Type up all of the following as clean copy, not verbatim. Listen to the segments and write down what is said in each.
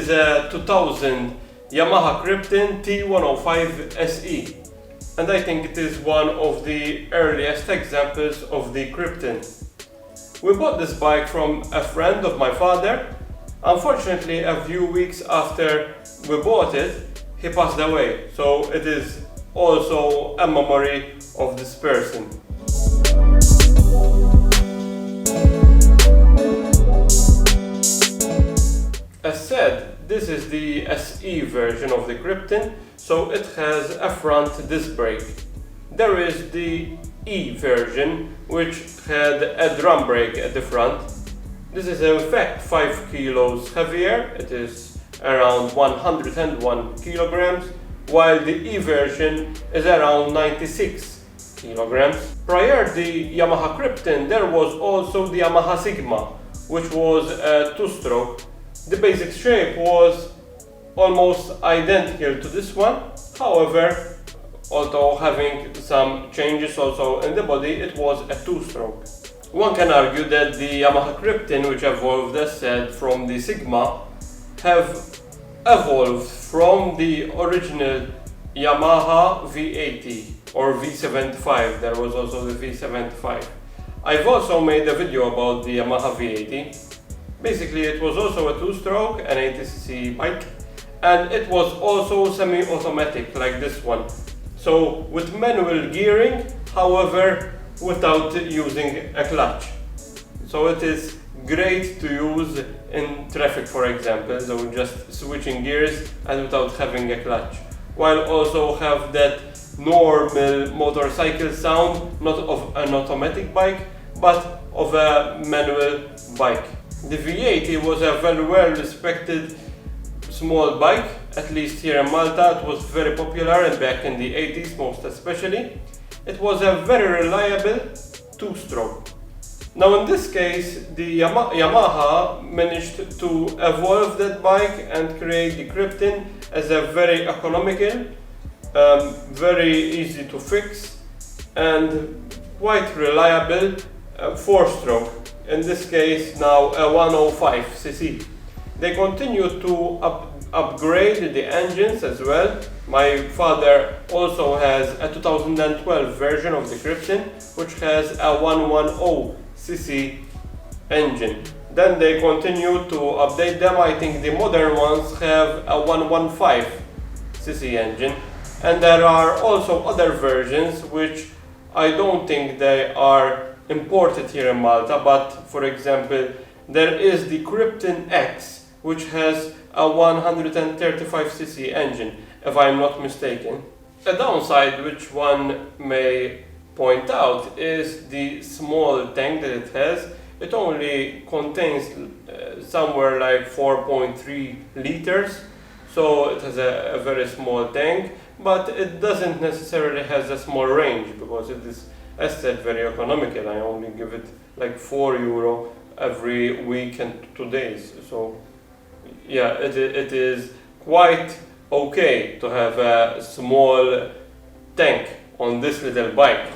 is a 2000 Yamaha Crypton T105SE, and I think it is one of the earliest examples of the Crypton. We bought this bike from a friend of my father. Unfortunately, a few weeks after we bought it, he passed away, so it is also a memory of this person. As said, this is the SE version of the Crypton, so it has a front disc brake. There is the E version, which had a drum brake at the front. This is in fact 5 kilos heavier, it is around 101 kilograms, while the E version is around 96 kilograms. Prior to the Yamaha Crypton, there was also the Yamaha Sigma, which was a two-stroke. The basic shape was almost identical to this one, however, although having some changes also in the body, it was a two-stroke. One can argue that the Yamaha Crypton, which evolved as said from the Sigma, have evolved from the original Yamaha V80 or V75. There was also the V75. I've also made a video about the Yamaha V80. Basically, it was also a two-stroke, an 80cc bike, and it was also semi-automatic like this one. So with manual gearing, however, without using a clutch. So it is great to use in traffic, for example, so just switching gears and without having a clutch, while also have that normal motorcycle sound, not of an automatic bike, but of a manual bike. The V80 was a very well respected small bike, at least here in Malta. It was very popular and back in the 80s most especially. It was a very reliable two-stroke. Now in this case, the Yamaha managed to evolve that bike and create the Crypton as a very economical, very easy to fix and quite reliable four-stroke. In this case now a 105cc. They continue to upgrade the engines as well. My father also has a 2012 version of the Crypton, which has a 110cc engine. Then they continue to update them. I think the modern ones have a 115cc engine, and there are also other versions which I don't think they are imported here in Malta, but for example there is the Crypton X, which has a 135cc engine, if I'm not mistaken. A downside which one may point out is the small tank that it has. It only contains somewhere like 4.3 liters, so it has a very small tank, but it doesn't necessarily has a small range because it is, as said, very economical. I only give it like €4 every week and 2 days. So yeah, it is quite okay to have a small tank on this little bike.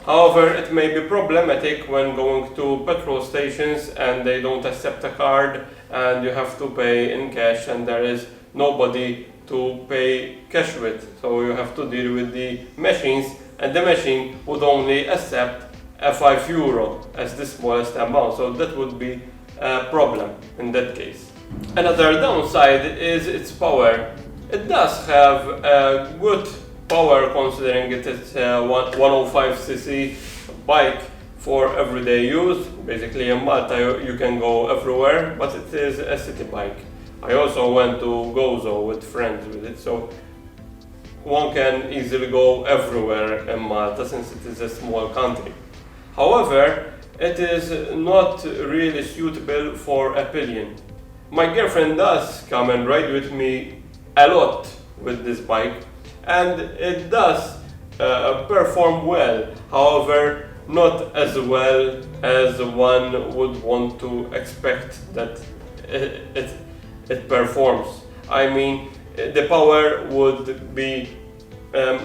However, it may be problematic when going to petrol stations and they don't accept a card and you have to pay in cash and there is nobody to pay cash with. So you have to deal with the machines, and the machine would only accept a €5 as the smallest amount, so that would be a problem in that case. Another downside is its power. It does have a good power considering it is a 105cc bike for everyday use. Basically in Malta you can go everywhere, but it is a city bike. I also went to Gozo with friends with it, so one can easily go everywhere in Malta since it is a small country. However, it is not really suitable for a pillion. My girlfriend does come and ride with me a lot with this bike, and it does perform well, however not as well as one would want to expect that it performs. I mean, the power would be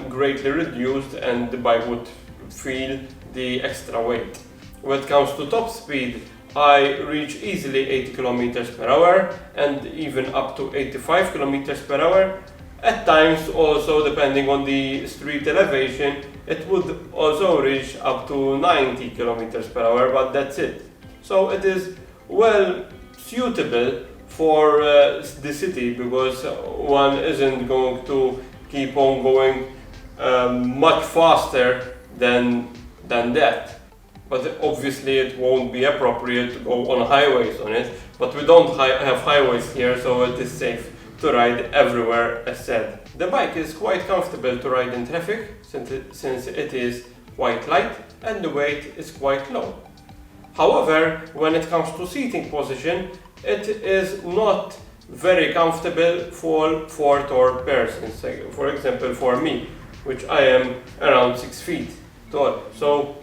greatly reduced and the bike would feel the extra weight. When it comes to top speed, I reach easily 80 kilometers per hour and even up to 85 kilometers per hour. At times also, depending on the street elevation, it would also reach up to 90 kilometers per hour, but that's it. So it is well suitable for the city, because one isn't going to keep on going much faster than that. But obviously it won't be appropriate to go on highways on it, but we don't have highways here, so it is safe to ride everywhere, as said. The bike is quite comfortable to ride in traffic, since it is quite light and the weight is quite low. However, when it comes to seating position, it is not very comfortable for tall persons. For example, for me, which I am around 6 feet tall. So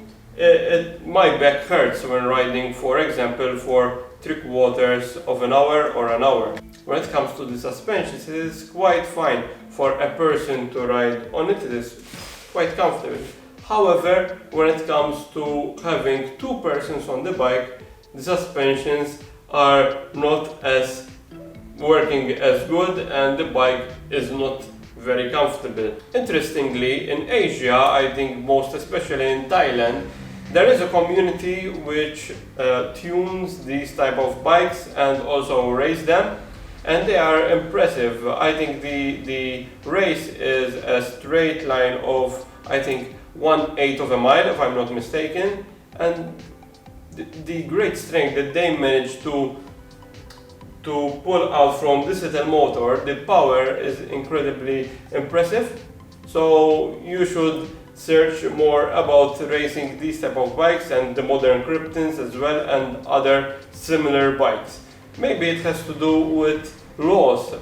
my back hurts when riding, for example, for 3/4 of an hour or an hour. When it comes to the suspensions, it is quite fine for a person to ride on it. It is quite comfortable. However, when it comes to having two persons on the bike, the suspensions are not as working as good and the bike is not very comfortable. Interestingly, in Asia, I think most especially in Thailand, there is a community which tunes these type of bikes and also race them, and they are impressive. I think the race is a straight line of, I think, 1/8 of a mile, if I'm not mistaken, and the great strength that they manage to pull out from this little motor, the power is incredibly impressive. So you should search more about racing these type of bikes and the modern Cryptons as well, and other similar bikes. Maybe it has to do with laws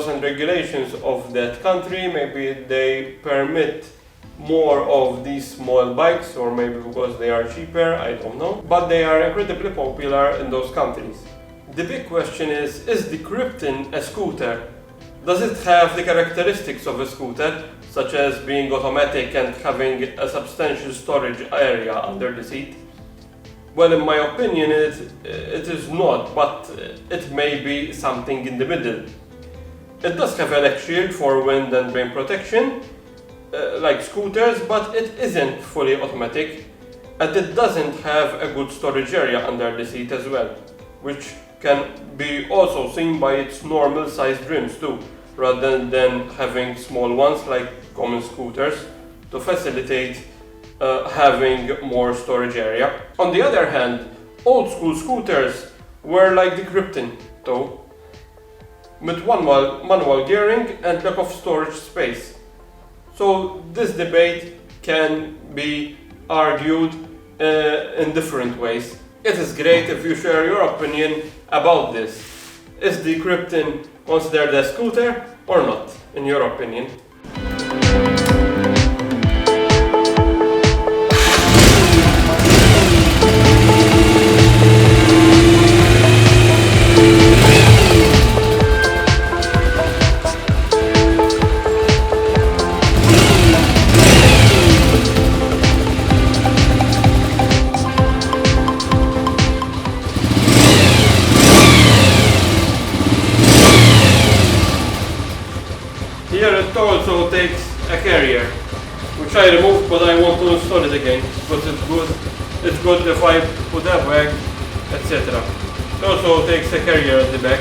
and regulations of that country. Maybe they permit more of these small bikes, or maybe because they are cheaper, I don't know. But they are incredibly popular in those countries. The big question is the Crypton a scooter? Does it have the characteristics of a scooter, such as being automatic and having a substantial storage area under the seat? Well, in my opinion, it is not, but it may be something in the middle. It does have a leg shield for wind and rain protection, like scooters, but it isn't fully automatic, and it doesn't have a good storage area under the seat as well, which can be also seen by its normal sized rims too, rather than having small ones like common scooters to facilitate having more storage area. On the other hand, old school scooters were like the Crypton though, with one manual gearing and lack of storage space. So this debate can be argued in different ways. It is great if you share your opinion about this. Is the Crypton considered a scooter or not, in your opinion? Here it also takes a carrier, which I removed, but I want to install it again because it's good if I put that back, etc. It also takes a carrier at the back.